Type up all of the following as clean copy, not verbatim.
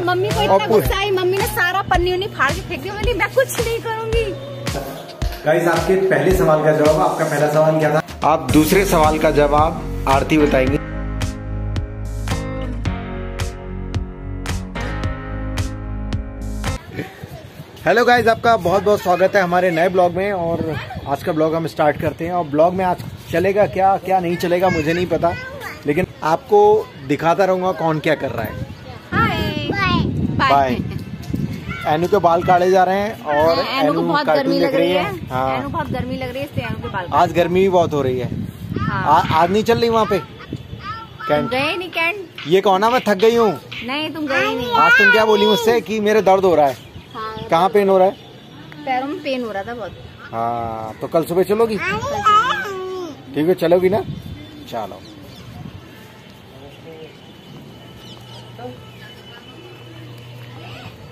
Mummy को इतना गुस्सा आई, मम्मी ने सारा पन्नी उन्नी फाड़ के फेंक दी। बोली मैं कुछ नहीं करूंगी। गाइस, आपके पहले सवाल का जवाब, आपका पहला सवाल क्या था? आप दूसरे सवाल का जवाब आरती बताएंगे। हेलो गाइस, आपका बहुत बहुत स्वागत है हमारे नए ब्लॉग में। और आज का ब्लॉग हम स्टार्ट करते हैं। और ब्लॉग में आज चलेगा क्या क्या नहीं चलेगा मुझे नहीं पता, लेकिन आपको दिखाता रहूंगा कौन क्या कर रहा है। बाय। एनु के बाल काटे जा रहे हैं और एनु को बहुत गर्मी लग रही है। हाँ, एनु बहुत गर्मी लग रही है, इसलिए एनु के बाल। आज गर्मी भी बहुत हो रही है। हाँ। आज नहीं चल रही वहाँ पे कैंट? गए नहीं कैंट। ये कौन है? मैं थक गई हूँ। नहीं, तुम गए नहीं। आज तुम क्या बोली मुझसे कि मेरे दर्द हो रहा है? हाँ, कहाँ पेन हो रहा है? पैरों में पेन हो रहा था बहुत। हाँ, तो कल सुबह चलोगी? ठीक है, चलोगी ना? चलो।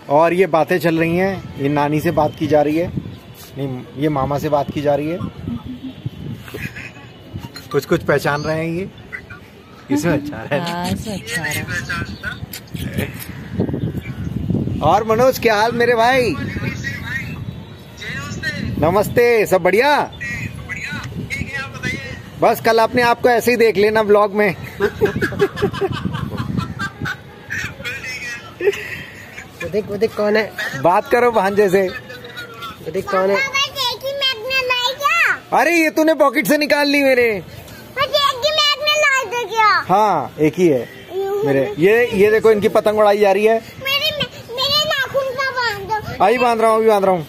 और ये बातें चल रही हैं, ये नानी से बात की जा रही है, नहीं ये मामा से बात की जा रही है। कुछ कुछ पहचान रहे हैं ये, इसमें अच्छा है। और मनोज, क्या हाल मेरे भाई? नमस्ते, सब बढ़िया? बस कल अपने आप को ऐसे ही देख लेना ब्लॉग में। वो देख कौन है? बात करो भांजे से। वो देख कौन है? अरे ये तूने पॉकेट से निकाल ली मेरे। हाँ, एक ही है मेरे। ये देखो, इनकी पतंग उड़ाई जा रही है। मेरे नाखून का बांध दो। अभी बांध रहा हूँ, अभी बांध रहा हूँ।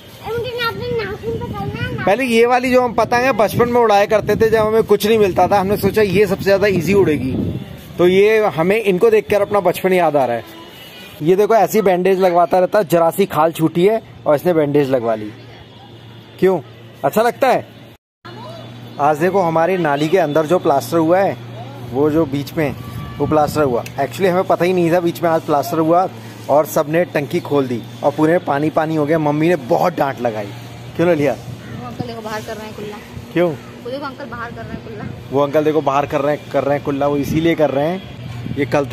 पहले ये वाली जो हम पतंग है बचपन में उड़ाया करते थे, जब हमें कुछ नहीं मिलता था, हमने सोचा ये सबसे ज्यादा इजी उड़ेगी, तो ये हमें इनको देखकर अपना बचपन याद आ रहा है। ये देखो, ऐसी बैंडेज लगवाता रहता, जरा सी खाल छूटी है और इसने बैंडेज लगवा ली। क्यों, अच्छा लगता है? आज देखो, हमारी नाली के अंदर जो प्लास्टर हुआ है, वो जो बीच में वो प्लास्टर हुआ, एक्चुअली हमें पता ही नहीं था बीच में आज प्लास्टर हुआ, और सबने टंकी खोल दी और पूरे पानी पानी हो गया। मम्मी ने बहुत डांट लगाई। क्यों लिया? अंकल देखो बाहर कर रहे हैं कुल्ला। क्यों? वो देखो अंकल बाहर कर रहे हैं कुल्ला। वो अंकल देखो बाहर कर रहे हैं कुल्ला। वो इसीलिए कर रहे हैं, ये कल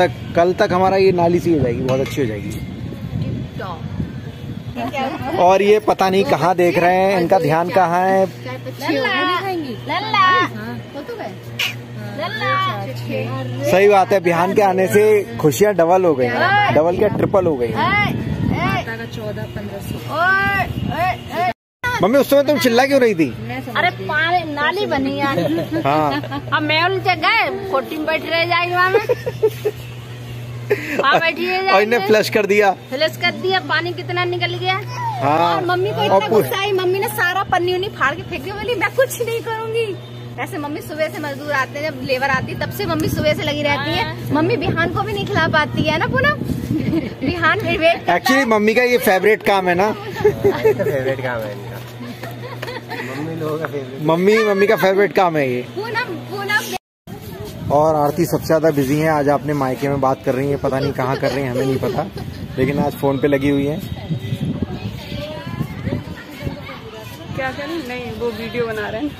तक हमारा ये नाली सी हो जाएगी, बहुत अच्छी हो जाएगी। और ये पता नहीं कहाँ देख रहे हैं, इनका ध्यान कहाँ है। सही बात है, बिहान के आने से खुशियाँ डबल हो गई, डबल क्या ट्रिपल हो गई। 1400-1500। मम्मी, उस समय तुम चिल्ला क्यों रही थी? अरे पानी नाली बनी यार। हाँ, अब मैं उलझ गए, कोटी में बैठ रह जाएगी वहाँ में। बैठी और इन्हें फ्लश कर दिया। पानी कितना निकल गया। हाँ, और मम्मी को इतना गुस्सा आई, मम्मी ने सारा पन्नी उन्नी फाड़ के फेंक दी। बोली मैं कुछ नहीं करूंगी। ऐसे मम्मी सुबह से मजदूर आते हैं, जब लेबर आती है तब से मम्मी सुबह से लगी रहती है। मम्मी बिहान को भी नहीं खिला पाती है ना पूनम। बिहान एक्चुअली मम्मी का ये फेवरेट काम है ना। फेवरेट काम है इनका। मम्मी का फेवरेट काम है ये। पूनम। और आरती सबसे ज्यादा बिजी है आज, अपने मायके में बात कर रही है, पता नहीं कहाँ कर रही है, हमें नहीं पता, लेकिन आज फोन पे लगी हुई है। क्या नहीं, वो वीडियो बना रहे हैं।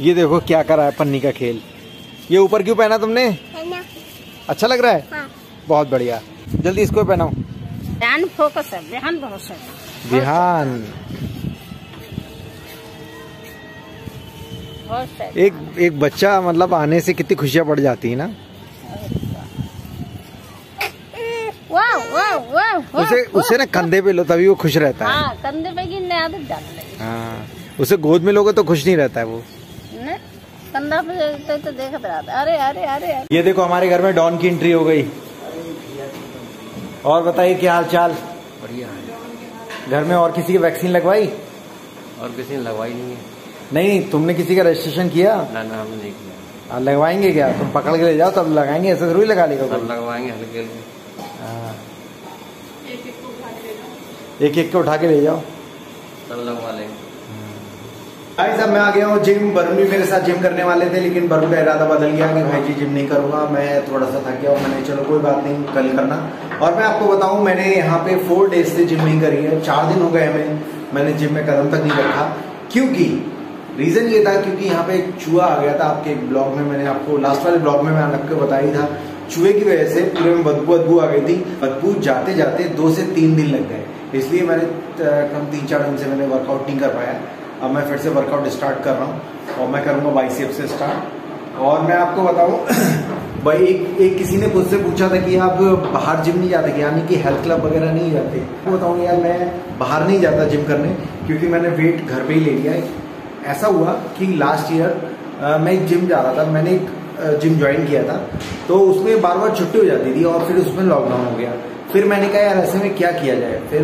ये देखो क्या कर रहा है, पन्नी का खेल। ये ऊपर क्यों पहना तुमने? अच्छा लग रहा है? हाँ। बहुत बढ़िया, जल्दी इसको पहनाओ। ध्यान फोकस है, ध्यान भरोसा है। ध्यान। एक बच्चा मतलब आने से कितनी खुशियाँ बढ़ जाती है ना। उसे ना कंधे पे लो तभी वो खुश रहता है। हाँ, कंधे पे की आदत डालने लगी। हाँ, उसे गोद में लोगे तो खुश नहीं रहता है वो। कंधा पे तो देखते रहता है। अरे अरे अरे ये देखो, हमारे घर में डॉन की एंट्री हो गई। और बताइए क्या हाल चाल? बढ़िया है। घर में और किसी की वैक्सीन लगवाई? और किसी ने लगवाई नहीं है। नहीं, तुमने किसी का रजिस्ट्रेशन किया? ना, हमने नहीं किया। लगवाएंगे क्या? तुम पकड़ के ले जाओ तब लगाएंगे, ऐसे जरूर लगा लेगा। लगवाएंगे हल्के। एक एक को उठा के ले जाओ, सब लगवा लेंगे। भाई साहब, मैं आ गया हूँ जिम। वरुण भी मेरे साथ जिम करने वाले थे, लेकिन वरुण का इरादा बदल गया कि भाई जी जिम नहीं करूंगा, मैं थोड़ा सा थक गया हूँ। मैंने चलो कोई बात नहीं, कल करना। और मैं आपको बताऊं, मैंने यहाँ पे 4 डेज से जिम नहीं करी है। 4 दिन हो गए मैंने जिम में कदम तक नहीं रखा। क्योंकि रीजन ये था, क्योंकि यहाँ पे एक चूहा आ गया था। आपके एक ब्लॉग में मैंने आपको लास्ट वाले ब्लॉग में मैं आपको बताया था, चूहे की वजह से पूरे में बदबू आ गई थी। बदबू जाते जाते 2 से 3 दिन लग गए, इसलिए मैंने कम 3-4 दिन से मैंने वर्कआउट नहीं कर पाया। अब मैं फिर से वर्कआउट स्टार्ट कर रहा हूँ और मैं करूँगा बाइसेप से स्टार्ट। और मैं आपको बताऊँ भाई, एक किसी ने मुझसे पूछा था कि आप बाहर जिम नहीं जाते, यानी कि हेल्थ क्लब वगैरह नहीं जाते। मैं बताऊँ यार, मैं बाहर नहीं जाता जिम करने, क्योंकि मैंने वेट घर पे ही ले लिया है। ऐसा हुआ कि लास्ट ईयर मैं एक जिम जा रहा था, मैंने एक जिम ज्वाइन किया था, तो उसमें बार बार छुट्टी हो जाती थी और फिर उसमें लॉकडाउन हो गया। फिर मैंने कहा यार ऐसे में क्या किया जाए, फिर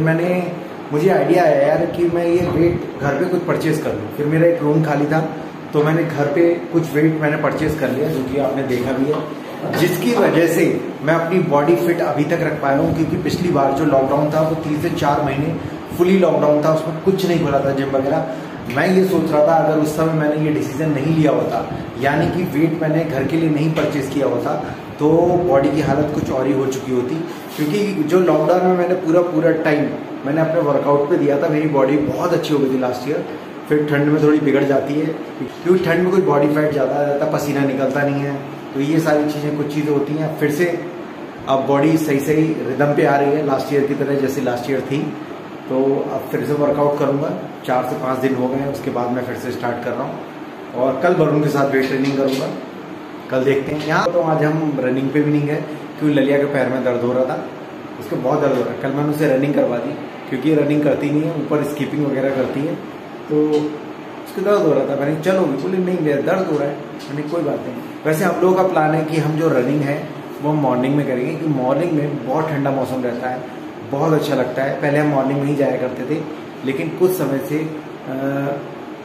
मुझे आइडिया आया यार कि मैं ये वेट घर पे कुछ परचेज कर लूँ। फिर मेरा एक रूम खाली था, तो मैंने घर पे कुछ वेट मैंने परचेज कर लिया, जो कि आपने देखा भी है, जिसकी वजह से मैं अपनी बॉडी फिट अभी तक रख पाया हूँ। क्योंकि पिछली बार जो लॉकडाउन था वो 3 से 4 महीने फुली लॉकडाउन था, उसमें कुछ नहीं खुला था जिम वगैरह। मैं ये सोच रहा था अगर उस समय मैंने ये डिसीजन नहीं लिया होता, यानी कि वेट मैंने घर के लिए नहीं परचेज किया होता, तो बॉडी की हालत कुछ और ही हो चुकी होती। क्योंकि जो लॉकडाउन में मैंने पूरा टाइम मैंने अपने वर्कआउट पे दिया था, मेरी बॉडी बहुत अच्छी हो गई थी लास्ट ईयर। फिर ठंड में थोड़ी बिगड़ जाती है, क्योंकि ठंड में कुछ बॉडी फैट ज़्यादा आ जाता, पसीना निकलता नहीं है, तो ये सारी चीज़ें कुछ चीज़ें होती हैं। फिर से अब बॉडी सही रिदम पे आ रही है, लास्ट ईयर की तरह जैसे लास्ट ईयर थी। तो अब फिर से वर्कआउट करूँगा, 4 से 5 दिन हो गए हैं, उसके बाद मैं फिर से स्टार्ट कर रहा हूँ। और कल वरुण के साथ वेट ट्रेनिंग करूँगा, कल देखते हैं। यहाँ तो आज हम रनिंग पे भी नहीं गए, क्योंकि ललिया के पैर में दर्द हो रहा था, उसको बहुत दर्द हो रहा है। कल मैंने उसे रनिंग करवा दी, क्योंकि रनिंग करती नहीं है, ऊपर स्कीपिंग वगैरह करती है, तो उसको दर्द हो रहा था। मैंने चलो, बोले नहीं मेरा दर्द हो रहा है, मैंने कोई बात नहीं। वैसे हम लोगों का प्लान है कि हम जो रनिंग है वो मॉर्निंग में करेंगे, क्योंकि मॉर्निंग में बहुत ठंडा मौसम रहता है, बहुत अच्छा लगता है। पहले हम मॉर्निंग में ही जाया करते थे, लेकिन कुछ समय से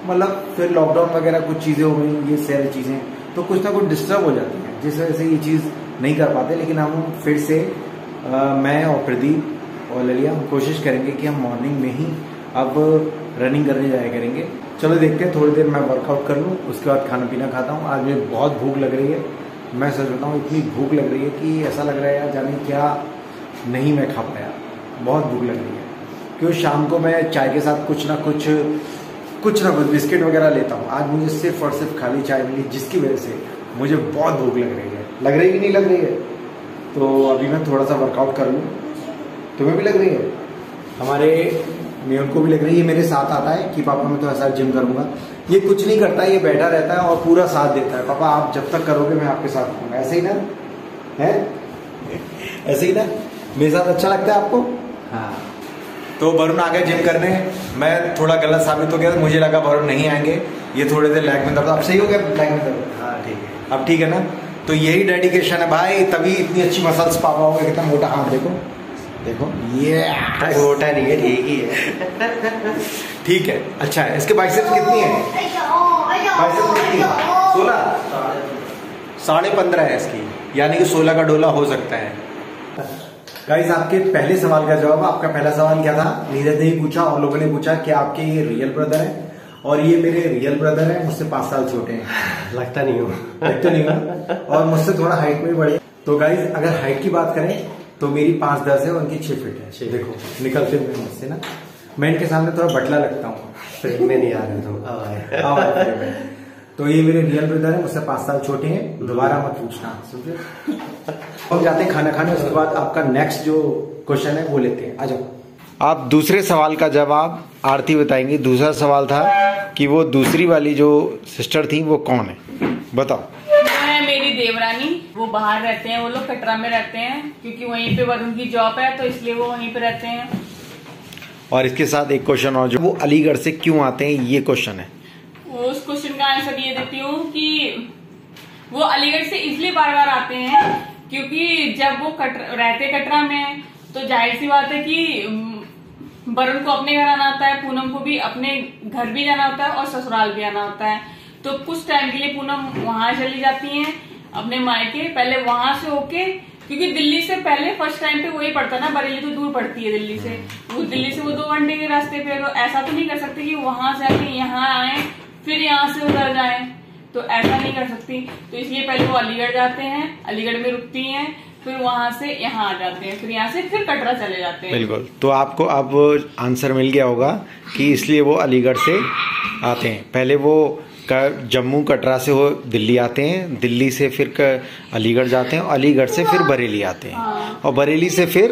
मतलब फिर लॉकडाउन वगैरह कुछ चीज़ें हो गई, ये सारी चीज़ें तो कुछ ना कुछ डिस्टर्ब हो जाती हैं, जिस वजह से ये चीज़ नहीं कर पाते। लेकिन हम फिर से मैं और प्रदीप और ललिया हम कोशिश करेंगे कि हम मॉर्निंग में ही अब रनिंग करने जाया करेंगे। चलो देखते हैं, थोड़ी देर मैं वर्कआउट कर लूँ, उसके बाद खाना पीना खाता हूँ। आज मुझे बहुत भूख लग रही है, मैं सच बताऊँ, इतनी भूख लग रही है कि ऐसा लग रहा है यार जाने क्या नहीं मैं खा पाया, बहुत भूख लग रही है। क्योंकि शाम को मैं चाय के साथ कुछ ना कुछ बिस्किट वगैरह लेता हूँ। आज मुझे सिर्फ और सिर्फ खाली चाय मिली, जिसकी वजह से मुझे बहुत भूख लग रही है। लग रही है कि नहीं लग रही है? तो अभी मैं थोड़ा सा वर्कआउट कर लूँ। तुम्हें भी लग रही है? हमारे मेहुल को भी लग रही है, मेरे साथ आता है कि पापा मैं तो ऐसा जिम करूंगा। ये कुछ नहीं करता, ये बैठा रहता है और पूरा साथ देता है। पापा आप जब तक करोगे मैं आपके साथ रहूंगा, ऐसे ही ना है? ऐसे ही ना? मेरे साथ अच्छा लगता है आपको? हाँ। तो वरुण आ गया जिम करने, मैं थोड़ा गलत साबित हो गया, मुझे लगा वरुण नहीं आएंगे, ये थोड़ी देर लैग में दर्द। अब सही हो गया लैग में दर्द? हाँ ठीक है, अब ठीक है ना? तो यही डेडिकेशन है भाई, तभी इतनी अच्छी मसल्स पा पाओगे। कितना मोटा हाथ देखो, देखो ये मोटा नहीं है, ठीक ही है। ठीक है, अच्छा है। इसके बाइसेप्स कितनी है? बाइसेप्स कितनी है? 16, 15.5 है इसकी, यानी कि 16 का डोला हो सकता है। गाइस आपके पहले सवाल का जवाब, आपका पहला सवाल क्या था? नीरज ने ही पूछा और लोगों ने पूछा कि आपके ये रियल ब्रदर है, और ये मेरे रियल ब्रदर है, मुझसे 5 साल छोटे हैं। लगता नहीं हो, लगता नहीं हो, और मुझसे थोड़ा हाइट में भी बड़े। तो गाइस अगर हाइट की बात करें तो मेरी 5'10" है, उनकी 6 फीट है। देखो निकलते हुए मुझसे ना, मैं इनके सामने थोड़ा बटला लगता हूँ, में नहीं आ रहे तो। तो ये मेरे रियल ब्रदर है, मुझसे 5 साल छोटे हैं, दोबारा मत पूछना, समझे? हम जाते हैं खाना खाने, उसके बाद आपका नेक्स्ट जो क्वेश्चन है वो लेते हैं। आ जाओ। आप दूसरे सवाल का जवाब आरती बताएंगी। दूसरा सवाल था कि वो दूसरी वाली जो सिस्टर थी वो कौन है, बताओ। मेरी देवरानी, वो बाहर रहते हैं, वो लोग कटरा में रहते हैं, क्योंकि वहीं पे वरुण की जॉब है, तो इसलिए वो वहीं पे रहते हैं। और इसके साथ एक क्वेश्चन और, जो वो अलीगढ़ से क्यों आते हैं, ये क्वेश्चन है। उस क्वेश्चन का आंसर ये देती हूँ कि वो अलीगढ़ से इसलिए बार बार आते हैं क्योंकि जब वो रहते कटरा में, तो जाहिर सी बात है कि वरुण को अपने घर आना होता है, पूनम को भी अपने घर भी जाना होता है और ससुराल भी आना होता है। तो कुछ टाइम के लिए पूनम वहां चली जाती हैं अपने मायके, पहले वहां से होके, क्योंकि दिल्ली से पहले फर्स्ट टाइम पे वही पड़ता ना, बरेली तो दूर पड़ती है दिल्ली से, वो दिल्ली से वो 2 घंटे के रास्ते पे, तो ऐसा तो नहीं कर सकते कि वहां से आके यहाँ आए फिर यहाँ से उधर जाए, तो ऐसा नहीं कर सकती। तो इसलिए पहले वो अलीगढ़ जाते हैं, अलीगढ़ में रुकती हैं, फिर वहां से यहाँ आ जाते हैं, फिर यहाँ से फिर कटरा चले जाते हैं। बिल्कुल, तो आपको अब आंसर मिल गया होगा कि इसलिए वो अलीगढ़ से आते हैं। पहले वो जम्मू कटरा से वो दिल्ली आते हैं, दिल्ली से फिर अलीगढ़ जाते हैं, अलीगढ़ से फिर बरेली आते हैं और बरेली से फिर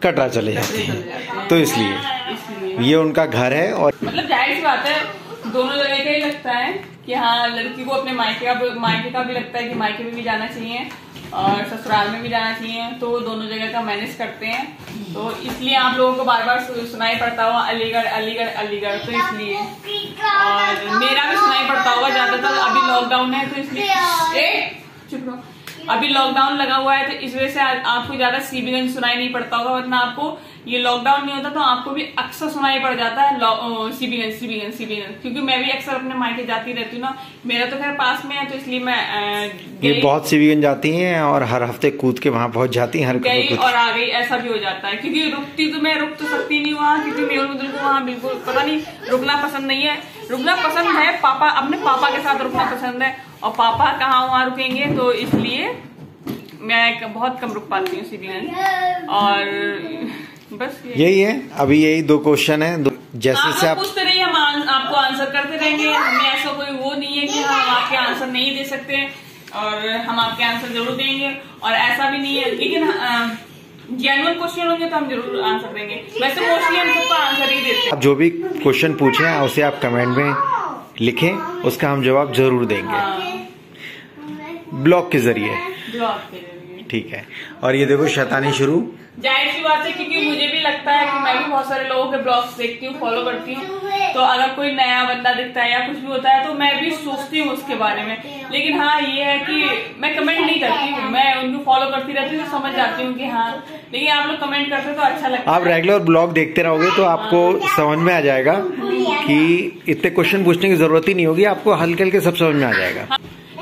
कटरा चले जाते हैं। तो इसलिए ये उनका घर है। और मतलब जाहिर सी बात है दोनों जगह का ही लगता है कि हाँ लड़की को अपने मायके का भी लगता है कि मायके में भी जाना चाहिए और ससुराल में भी जाना चाहिए, तो वो दोनों जगह का मैनेज करते हैं। तो इसलिए आप लोगों को बार बार सुनाई पड़ता होगा अलीगढ़ अलीगढ़ अलीगढ़, तो इसलिए और मेरा भी सुनाई पड़ता होगा ज्यादातर। अभी लॉकडाउन है तो इसलिए चुप रहो, अभी लॉकडाउन लगा हुआ है तो इस वजह से आपको ज्यादा सीबीगंज सुनाई नहीं पड़ता होगा, वरना आपको ये लॉकडाउन नहीं होता तो आपको भी अक्सर सुनाई पड़ जाता है सीबीगंज सीबीगंज सीबीगंज, क्योंकि मैं भी अक्सर अपने मायके जाती रहती हूँ ना, मेरा तो खैर पास में है तो इसलिए मैं ये बहुत सीबीगंज जाती हैं और हर हफ्ते कूद के वहां पहुंच जाती हैं, हर गई और आ गई ऐसा भी हो जाता है। क्योंकि रुकती तो मैं रुक तो सकती नहीं वहाँ, क्योंकि मेरे मुझे को वहाँ बिल्कुल पता नहीं रुकना पसंद नहीं है। रुकना पसंद है पापा, अपने पापा के साथ रुकना पसंद है और पापा कहाँ वहाँ रुकेंगे, तो इसलिए मैं बहुत कम रुक पाती हूँ सीबीगंज। और बस यही है। अभी यही 2 क्वेश्चन है, जैसे से आप पूछते रहिए, हम आपको आंसर करते रहेंगे। हमें ऐसा कोई वो नहीं है कि हम आपके आंसर नहीं दे सकते, और हम आपके आंसर जरूर देंगे, और ऐसा भी नहीं है, लेकिन जेन्युइन क्वेश्चन होंगे तो हम जरूर आंसर देंगे। वैसे मोस्टली हम सबका आंसर ही देते हैं। आप जो भी क्वेश्चन पूछे हैं उसे आप कमेंट में लिखें, उसका हम जवाब जरूर देंगे ब्लॉग के जरिए। ठीक है। और ये देखो शैतानी शुरू, जाहिर सी बात है, क्योंकि मुझे भी लगता है कि मैं भी बहुत सारे लोगों के ब्लॉग्स देखती हूँ, फॉलो करती हूँ, तो अगर कोई नया बंदा दिखता है या कुछ भी होता है तो मैं भी सोचती हूँ उसके बारे में। लेकिन हाँ ये है कि मैं कमेंट नहीं करती हूँ, मैं उनको फॉलो करती रहती हूँ तो समझ जाती हूँ कि हाँ, लेकिन आप लोग कमेंट करते हो तो अच्छा लगता है। आप रेगुलर ब्लॉग देखते रहोगे तो आपको समझ में आ जाएगा कि इतने क्वेश्चन पूछने की जरूरत ही नहीं होगी, आपको हल्के हल्के सब समझ में आ जाएगा।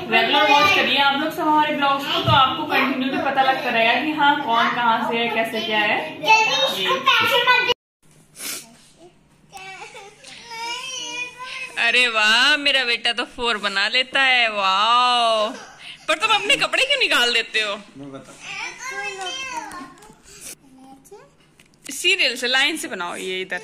रेगुलर वॉच करिए आप लोग सब हमारे ब्लॉग्स को, तो आपको कंटिन्यूटी पता लगता रहेगा कि हाँ कौन कहाँ से है, कैसे क्या है। अरे वाह, मेरा बेटा तो 4 बना लेता है, वाह। पर तुम अपने कपड़े क्यों निकाल देते हो? सीरियल से लाइन से बनाओ ये इधर।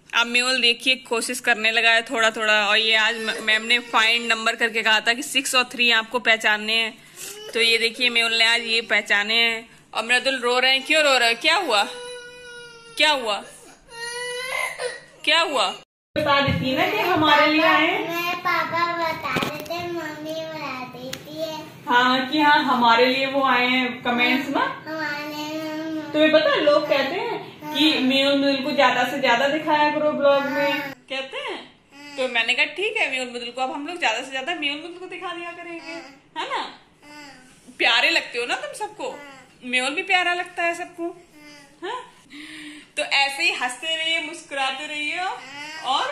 अब मेहुल देखिए कोशिश करने लगा है थोड़ा थोड़ा, और ये आज मैम ने फाइंड नंबर करके कहा था कि 6 और 3 आपको पहचानने हैं, तो ये देखिए मेहुल ने आज ये पहचाने हैं। और मृदुल रो रहे हैं, क्यों रो रहे हैं? क्या हुआ, क्या हुआ, क्या हुआ? बता देती है ना कि हमारे लिए आए हैं। पापा बता देते, मम्मी बता देती है। हाँ कि हाँ हमारे लिए वो आए हैं कमेंट्स ना। तुम्हें पता है लोग कहते हैं कि मेहुल को ज्यादा से ज्यादा दिखाया करो ब्लॉग में, कहते हैं। तो मैंने कहा ठीक है मेहुल को अब हम लोग ज्यादा से ज्यादा मेहुल को दिखा दिया करेंगे, है ना। प्यारे लगते हो ना तुम सबको, मेहुल भी प्यारा लगता है सबको, हाँ? तो ऐसे ही हंसते रहिए, मुस्कुराते रहिए और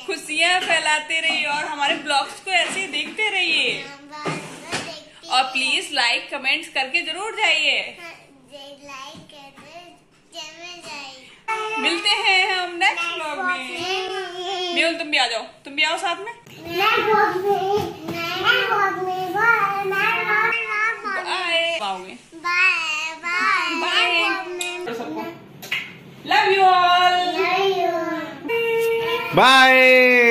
खुशियाँ फैलाते रहिए, और हमारे ब्लॉग्स को ऐसे ही देखते रहिए, और प्लीज लाइक कमेंट्स करके जरूर जाइए। मिलते हैं हम नेक्स्ट ब्लॉग में। मेहुल तुम भी आ जाओ, तुम भी आओ साथ में। Bye, love you all, bye.